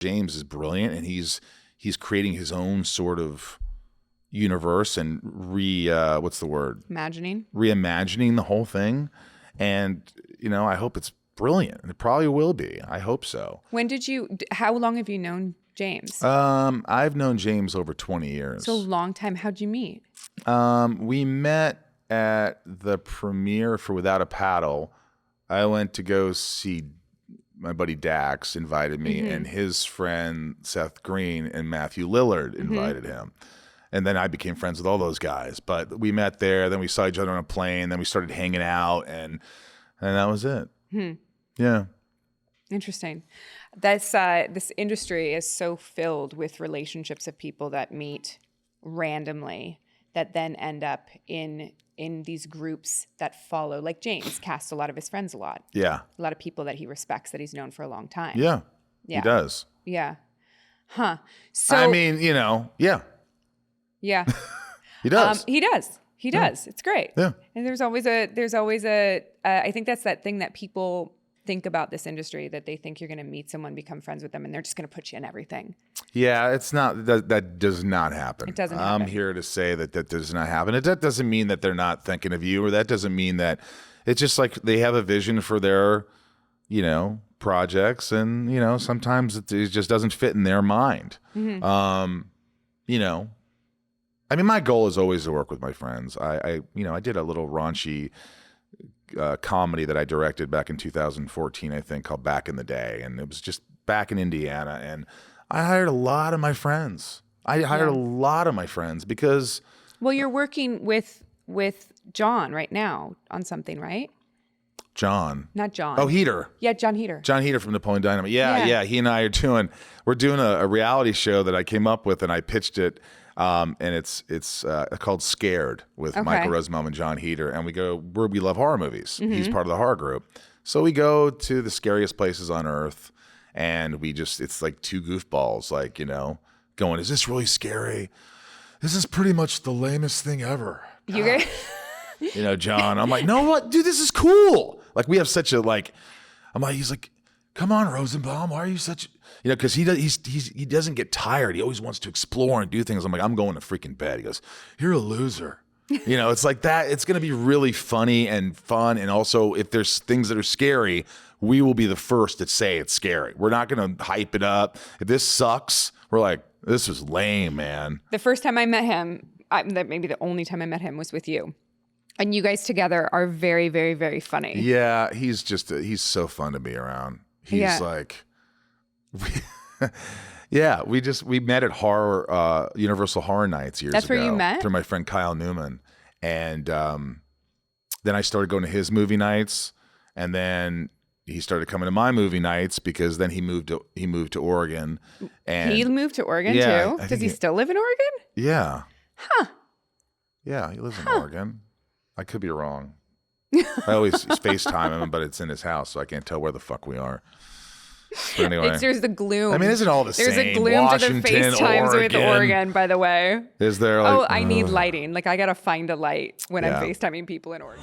James is brilliant, and he's creating his own sort of universe and reimagining the whole thing. And I hope it's brilliant, and it probably will be. I hope so. How long have you known James? I've known James over 20 years. So a long time. How'd you meet? We met at the premiere for Without a Paddle. I went to go see my buddy Dax invited me, and his friend Seth Green and Matthew Lillard invited him. And then I became friends with all those guys. But we met there, then we saw each other on a plane, then we started hanging out, and that was it. Yeah. Interesting. This industry is so filled with relationships of people that meet randomly that then end up in these groups that follow. Like James casts a lot of his friends a lot. Yeah. A lot of people that he respects, that he's known for a long time. Yeah. He does. Yeah. Huh. So I mean, yeah. Yeah. He does. He does. He does. It's great. Yeah. And there's always a I think that's that thing that people think about this industry, that they think you're going to meet someone, become friends with them, and they're just going to put you in everything. Yeah, it's not that does not happen. It doesn't happen. I'm here to say that does not happen. That doesn't mean that they're not thinking of you, or that doesn't mean that it's just like they have a vision for their, projects, and sometimes it just doesn't fit in their mind. I mean, my goal is always to work with my friends. I did a little raunchy comedy that I directed back in 2014, I think, called Back in the Day. And it was just back in Indiana. And I hired a lot of my friends. Because... Well, you're working with John right now on something, right? John. Not John. Oh, Heder. Yeah, John Heder. John Heder from Napoleon Dynamite. Yeah. He and I we're doing a reality show that I came up with, and I pitched it. And it's called Scared with Michael Rosenbaum and Jon Heder. And we love horror movies. He's part of the horror group. So we go to the scariest places on earth, and it's like two goofballs, going, is this really scary? This is pretty much the lamest thing ever. You guys? John, I'm like, no, what? Dude, this is cool. Like, we have such a, he's like, come on, Rosenbaum, why are you such... because he doesn't get tired. He always wants to explore and do things. I'm like, I'm going to freaking bed. He goes, you're a loser. It's like that. It's going to be really funny and fun. And also, if there's things that are scary, we will be the first to say it's scary. We're not going to hype it up. If this sucks, we're like, this is lame, man. The first time I met him, maybe the only time I met him, was with you. And you guys together are very, very, very funny. Yeah, he's so fun to be around. He's like... we met at Universal Horror Nights years ago. That's where you met? Through my friend Kyle Newman. And then I started going to his movie nights, and then he started coming to my movie nights, because then he moved to Oregon. And he moved to Oregon too? Does he still live in Oregon? Yeah. Huh. Yeah, he lives in Oregon. I could be wrong. I always FaceTime him, but it's in his house, so I can't tell where the fuck we are. But anyway, there's the gloom. I mean, isn't all the same? There's a gloom Washington, to the FaceTimes with Oregon, by the way. Is there? I need lighting. I gotta find a light when I'm FaceTiming people in Oregon.